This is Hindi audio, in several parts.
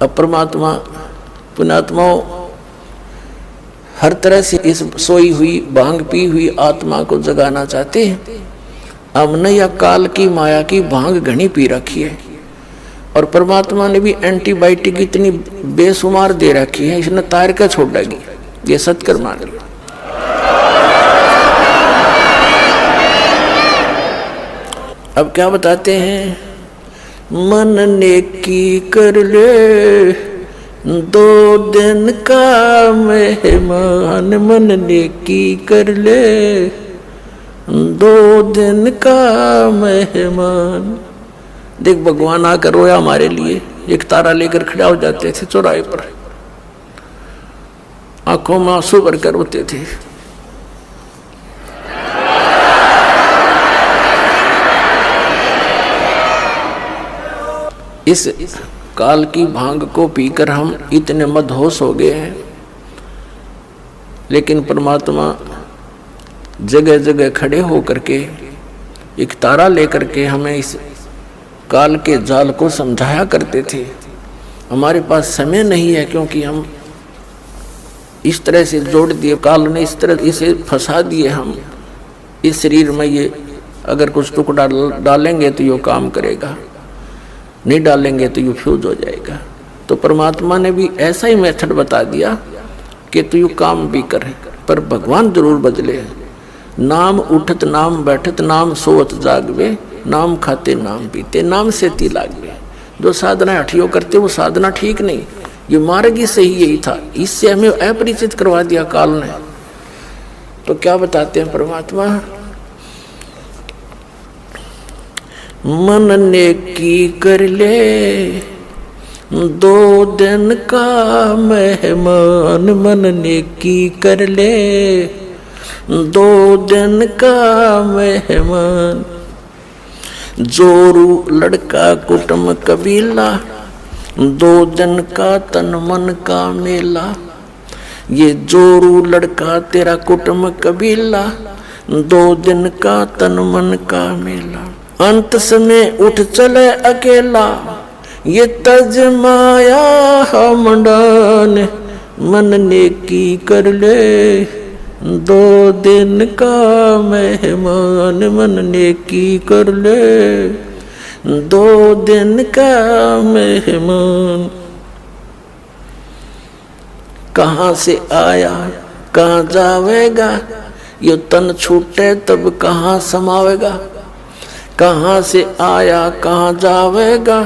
अब परमात्मा पुण्यात्माओं हर तरह से इस सोई हुई भांग पी हुई आत्मा को जगाना चाहते हैं। हमने या काल की माया की भांग घनी पी रखी है और परमात्मा ने भी एंटीबायोटिक इतनी बेशुमार दे रखी है, इसने तार का छोड़ डाली। ये सत्कर मान लो। अब क्या बताते हैं, मन नेकी कर ले 2 दिन का मेहमान, मन नेकी कर ले 2 दिन का मेहमान। देख भगवान आकर रोया हमारे लिए, एक तारा लेकर खड़ा हो जाते थे चौराहे पर, आंखों में आंसू भरकर रोते थे। इस काल की भांग को पीकर हम इतने मदहोश हो गए हैं, लेकिन परमात्मा जगह जगह खड़े होकर के एक तारा लेकर के हमें इस काल के जाल को समझाया करते थे। हमारे पास समय नहीं है, क्योंकि हम इस तरह से जोड़ दिए, काल ने इस तरह इसे फंसा दिए। हम इस शरीर में ये अगर कुछ टुकड़ा डालेंगे तो ये काम करेगा, नहीं डालेंगे तो ये फ्यूज हो जाएगा। तो परमात्मा ने भी ऐसा ही मेथड बता दिया कि तू यू काम भी करे, पर भगवान जरूर बदले। नाम उठत नाम बैठत नाम सोवत जागवे, नाम खाते नाम पीते नाम से ती लागवे। जो साधना हठियों करते वो साधना ठीक नहीं, ये मार्ग ही सही यही था। इससे हमें अपरिचित करवा दिया काल ने। तो क्या बताते हैं परमात्मा, मन नेकी कर ले 2 दिन का मेहमान, मन नेकी कर ले 2 दिन का मेहमान। जोरू लड़का कुटुंब कबीला, 2 दिन का तन मन का मेला। ये जोरू लड़का तेरा कुटुंब कबीला, 2 दिन का तन मन का मेला। अंत समय उठ चले अकेला, ये तज माया मंडान, मन नेकी कर ले 2 दिन का मेहमान, मन नेकी कर ले 2 दिन का मेहमान। कहाँ से आया कहाँ जावेगा, ये तन छूटे तब कहाँ समावेगा। कहाँ से आया कहाँ जावेगा,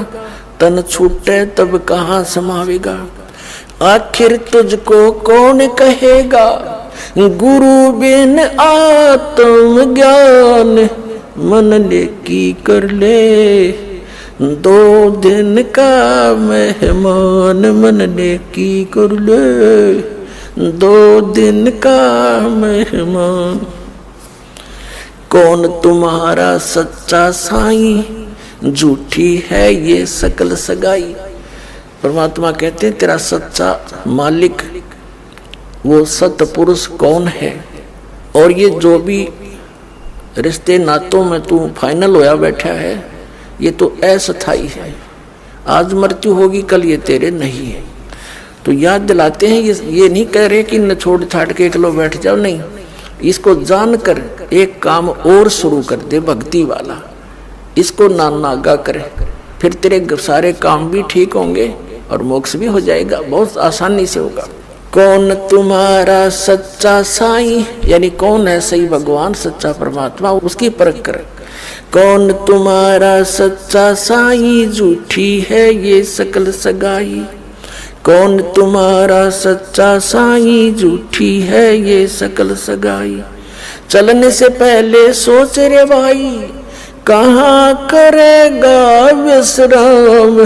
तन छूटे तब कहाँ समावेगा। आखिर तुझको कौन कहेगा, गुरु बिन आत्म ज्ञान, मन नेकी कर ले 2 दिन का मेहमान, मन नेकी कर ले 2 दिन का मेहमान। कौन तुम्हारा सच्चा साईं, झूठी है ये सकल सगाई। परमात्मा कहते हैं तेरा सच्चा मालिक वो सतपुरुष कौन है, और ये जो भी रिश्ते नातों में तू फाइनल होया बैठा है ये तो अस्थाई है। आज मृत्यु होगी कल ये तेरे नहीं है। तो याद दिलाते हैं, ये नहीं कह रहे कि न छोड़ छाड़ के एक लो बैठ जाओ, नहीं, इसको जानकर एक काम और शुरू कर दे भक्ति वाला, इसको नागा करे, फिर तेरे सारे काम भी ठीक होंगे और मोक्ष भी हो जाएगा, बहुत आसानी से होगा। कौन तुम्हारा सच्चा साईं, यानी कौन है सही भगवान सच्चा परमात्मा, उसकी परख कर। कौन तुम्हारा सच्चा साईं, झूठी है ये सकल सगाई। कौन तुम्हारा सच्चा साईं, झूठी है ये सकल सगाई। चलने से पहले सोच रे भाई, कहाँ करेगा विश्राम,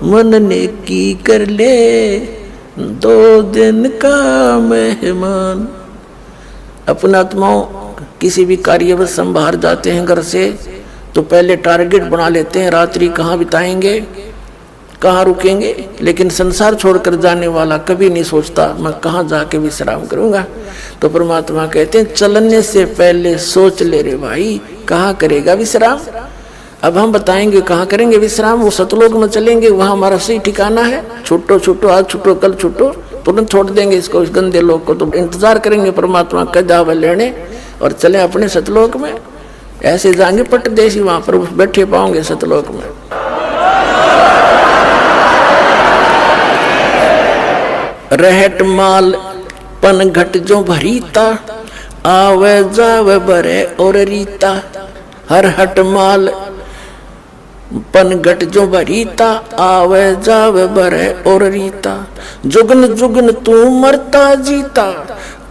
मन नेकी कर ले 2 दिन का मेहमान। अपना आत्माओं किसी भी कार्य में संभार जाते हैं घर से, तो पहले टारगेट बना लेते हैं, रात्रि कहाँ बिताएंगे, कहाँ रुकेंगे। लेकिन संसार छोड़कर जाने वाला कभी नहीं सोचता मैं कहाँ जाके विश्राम करूंगा। तो परमात्मा कहते हैं चलने से पहले सोच ले रे भाई, कहाँ करेगा विश्राम। अब हम बताएंगे कहाँ करेंगे विश्राम, वो सतलोक में चलेंगे, वहां हमारा सही ठिकाना है। छूटो छूटो, आज छूटो कल छूटो, तुरंत छोड़ देंगे इसको, इस गंदे लोक को। तो इंतजार करेंगे परमात्मा का जावे लेने और चले अपने सतलोक में। ऐसे जाएंगे पट्टदेशी, वहां पर बैठे पाओगे सतलोक में। रहट माल पन घट जो भरीता, आवे जावे बरे और रीता। हर हट माल पन घट जो भरीता, आवे जावे बरे और रीता। जुगन जुगन तू मरता जीता,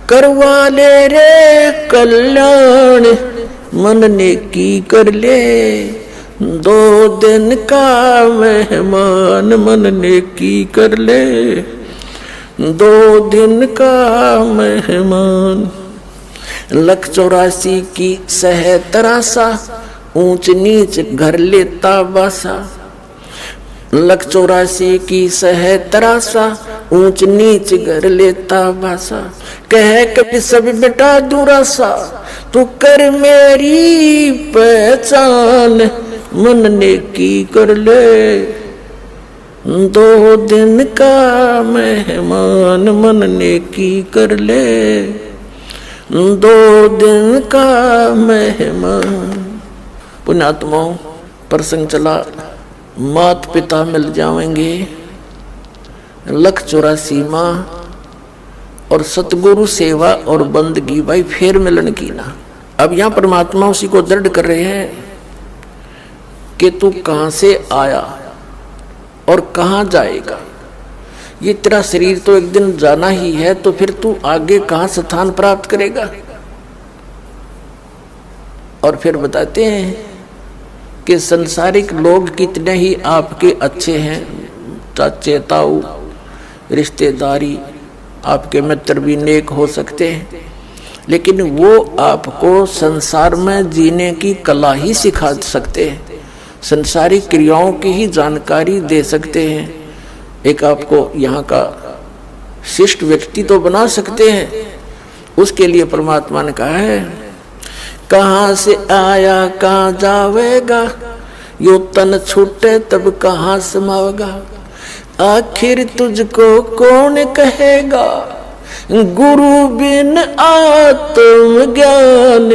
करवा ले रे कल्याण। मन ने की कर ले 2 दिन का मेहमान, मन ने की कर ले 2 दिन का मेहमान। 184 की सह तरासा, ऊंच नीच घर लेता बासा। 184 की सह तरासा, ऊंच नीच घर लेता बासा। कह कभी सब बेटा दूरासा, तू कर मेरी पहचान। मन ने की कर ले 2 दिन का मेहमान, मन ने की कर ले 2 दिन का मेहमान। पुण्यात्माओं, प्रसंग चला, मात पिता मिल जाएंगे, 184 माँ और सतगुरु सेवा और बंदगी, भाई फिर मिलन की ना। अब यहाँ परमात्मा उसी को दृढ़ कर रहे हैं कि तू कहाँ से आया और कहाँ जाएगा। ये तेरा शरीर तो एक दिन जाना ही है, तो फिर तू आगे कहाँ स्थान प्राप्त करेगा। और फिर बताते हैं कि संसारिक लोग कितने ही आपके अच्छे हैं, चाचे ताऊ रिश्तेदारी आपके मित्र भी नेक हो सकते हैं, लेकिन वो आपको संसार में जीने की कला ही सिखा सकते हैं, संसारिक क्रियाओं की ही जानकारी दे सकते हैं। एक आपको यहाँ का शिष्ट व्यक्ति तो बना सकते हैं। उसके लिए परमात्मा ने कहा है, कहाँ से आया कहाँ जावेगा, यो तन छूटे तब कहाँ समावेगा। आखिर तुझको कौन कहेगा, गुरु बिन आत्म ज्ञान।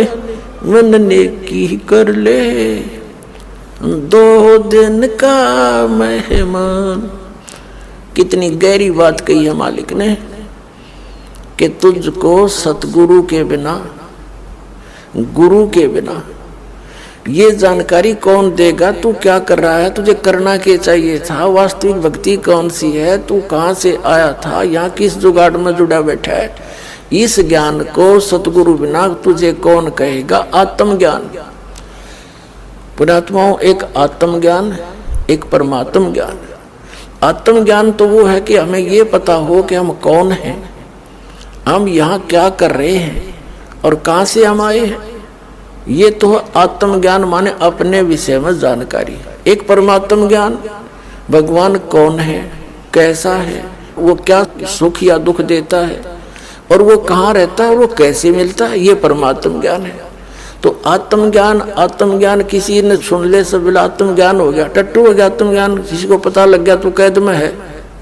मन ने की कर ले 2 दिन का मेहमान। कितनी गहरी बात कही है मालिक ने कि तुझको सतगुरु के बिना, गुरु के बिना ये जानकारी कौन देगा, तू क्या कर रहा है, तुझे करना क्या चाहिए था, वास्तविक भक्ति कौन सी है, तू कहाँ से आया था, यहाँ किस जुगाड़ में जुड़ा बैठा है। इस ज्ञान को सतगुरु बिना तुझे कौन कहेगा। आत्मज्ञान, पुण्यात्माओं, एक आत्मज्ञान, एक परमात्म ज्ञान। आत्मज्ञान तो वो है कि हमें ये पता हो कि हम कौन हैं, हम यहाँ क्या कर रहे हैं और कहाँ से हम आए हैं। ये तो आत्मज्ञान माने अपने विषय में जानकारी। एक परमात्म ज्ञान, भगवान कौन है, कैसा है, वो क्या सुख या दुख देता है और वो कहाँ रहता है, वो कैसे मिलता है, ये परमात्म ज्ञान है। तो आत्मज्ञान किसी ने सुन ले सब आत्मज्ञान हो गया, टट्टू हो गया आत्मज्ञान। किसी को पता लग गया तो कैद में है,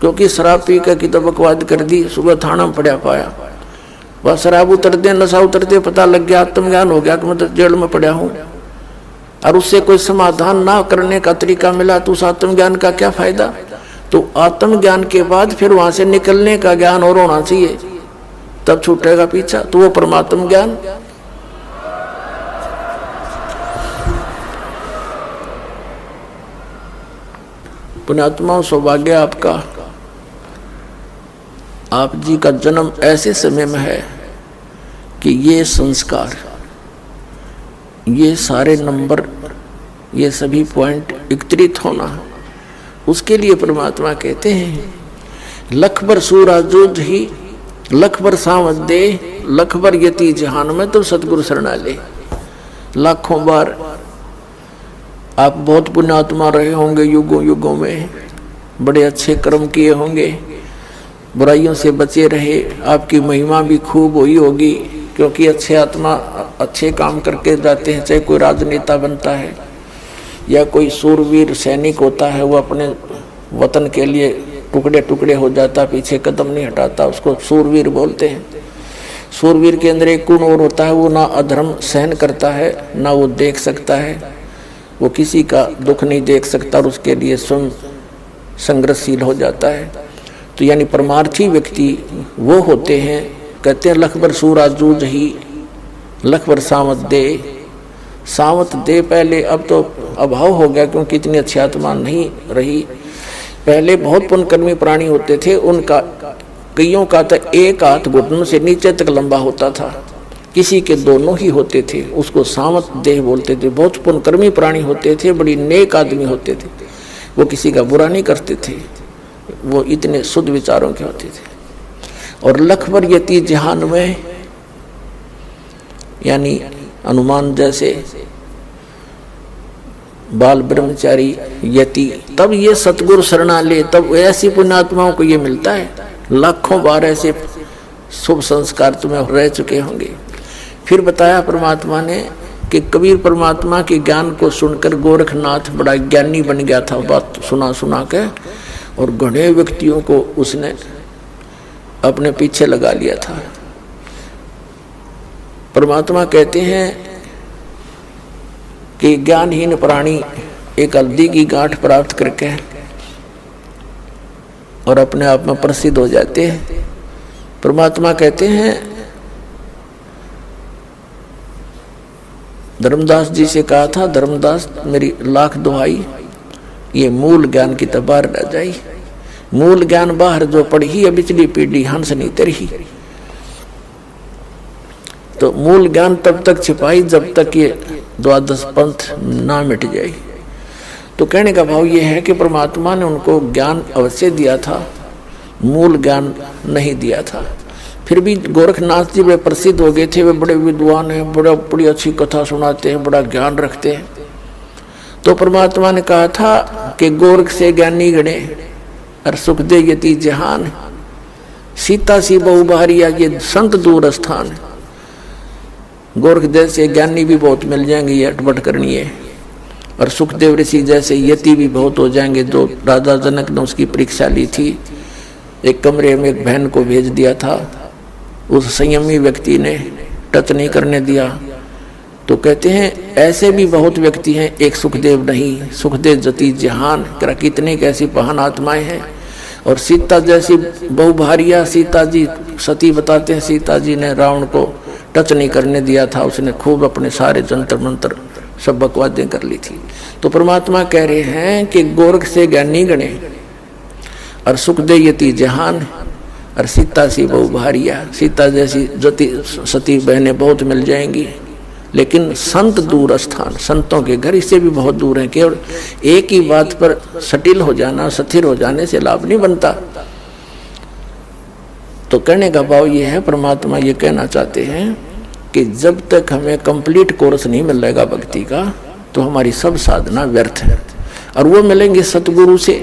क्योंकि शराब पी कर की तो बकवाद कर दी, सुबह थाना में पड़ा पाया। वह शराब उतरते नशा उतरते पता लग गया, आत्मज्ञान हो गया कि मैं तो जेल में पड़ा हूँ, और उससे कोई समाधान ना करने का तरीका मिला तो उस आत्मज्ञान का क्या फायदा। तो आत्मज्ञान के बाद फिर वहां से निकलने का ज्ञान और होना चाहिए, तब छूटेगा पीछा। तो वो परमात्म ज्ञान। पुण्यात्मा, सौभाग्य आपका, आप जी का जन्म ऐसे समय में है कि ये संस्कार, ये सारे नंबर, ये सभी पॉइंट एकत्रित होना, उसके लिए परमात्मा कहते हैं लख बर सूराजोज ही लख बर सावध दे, लख बर यति जहान में तो सतगुरु शरणा ले। लाखों बार आप बहुत पुण्यात्मा रहे होंगे, युगों युगों में बड़े अच्छे कर्म किए होंगे, बुराइयों से बचे रहे, आपकी महिमा भी खूब हुई होगी, क्योंकि अच्छे आत्मा अच्छे काम करके जाते हैं, चाहे कोई राजनेता बनता है, या कोई सूरवीर सैनिक होता है, वो अपने वतन के लिए टुकड़े टुकड़े हो जाता, पीछे कदम नहीं हटाता, उसको सूरवीर बोलते हैं। सूरवीर के अंदर एक गुण और होता है, वो ना अधर्म सहन करता है, ना वो देख सकता है, वो किसी का दुख नहीं देख सकता और उसके लिए स्वयं संघर्षशील हो जाता है। तो यानी परमार्थी व्यक्ति वो होते हैं, कहते हैं लख बर सूरा जूझ ही लख बर सावत दे। सावत दे पहले, अब तो अभाव हो गया क्योंकि इतनी अच्छी आत्मा नहीं रही। पहले बहुत पुण्यकर्मी प्राणी होते थे, उनका कईयों का तो एक हाथ घुटनों से नीचे तक लंबा होता था, किसी के दोनों ही होते थे, उसको सावत देह बोलते थे। बहुत पुण्यकर्मी प्राणी होते थे, बड़ी नेक आदमी होते थे, वो किसी का बुरा नहीं करते थे, वो इतने शुद्ध विचारों के होते थे। और लखबर यति जहान में, यानी हनुमान जैसे बाल ब्रह्मचारी यति, तब ये सतगुरु शरणा ले, तब ऐसी पुण्यात्माओं को ये मिलता है। लाखों बार ऐसे शुभ संस्कार तुम्हें रह चुके होंगे। फिर बताया परमात्मा ने कि कबीर परमात्मा के ज्ञान को सुनकर गोरखनाथ बड़ा ज्ञानी बन गया था, बात सुना सुना के, और घने व्यक्तियों को उसने अपने पीछे लगा लिया था। परमात्मा कहते हैं कि ज्ञानहीन प्राणी एक हल्दी की गांठ प्राप्त करके और अपने आप में प्रसिद्ध हो जाते हैं। परमात्मा कहते हैं, धर्मदास जी से कहा था, धर्मदास मेरी लाख दुहाई, ये मूल ज्ञान की तबार रह जाई। मूल ज्ञान बाहर जो पढ़ी है, बिचली पीढ़ी हंस नहीं तरही। तो मूल ज्ञान तब तक छिपाई जब तक ये द्वादश पंथ ना मिट जाए। तो कहने का भाव ये है कि परमात्मा ने उनको ज्ञान अवश्य दिया था, मूल ज्ञान नहीं दिया था। फिर भी गोरखनाथ जी वे प्रसिद्ध हो गए थे, वे बड़े विद्वान हैं, बड़ी अच्छी कथा सुनाते हैं, बड़ा ज्ञान रखते हैं। तो परमात्मा ने कहा था कि गोरख से ज्ञानी गणे और सुख दे यति जहान, सीता सी बहु बारिया ये संत दूर स्थान। गोरख जैसे ज्ञानी भी बहुत मिल जाएंगे, ये अटपट करनी है, और सुखदेव ऋषि जैसे यति भी बहुत हो जाएंगे। जो राजा जनक ने उसकी परीक्षा ली थी, एक कमरे में एक बहन को भेज दिया था, उस संयमी व्यक्ति ने टच नहीं करने दिया। तो कहते हैं ऐसे भी बहुत व्यक्ति हैं, एक सुखदेव नहीं, सुखदेव जति जहान, कितने कैसी महान आत्माएं हैं। और सीता जैसी बहुभारिया, सीता जी सती बताते हैं, सीता जी ने रावण को टच नहीं करने दिया था, उसने खूब अपने सारे जंतर मंत्र सब बकवादें कर ली थी। तो परमात्मा कह रहे हैं कि गोरख से ज्ञानी गणे और सुख दे यति जहान, और सीता सी बहु भारिया, सीता जैसी जति सती बहनें बहुत मिल जाएंगी, लेकिन संत दूर स्थान, संतों के घर इससे भी बहुत दूर है। केवल एक ही बात पर सटिल हो जाना, स्थिर हो जाने से लाभ नहीं बनता। तो कहने का भाव ये है, परमात्मा ये कहना चाहते हैं कि जब तक हमें कंप्लीट कोर्स नहीं मिलेगा भक्ति का, तो हमारी सब साधना व्यर्थ है। और वो मिलेंगे सतगुरु से,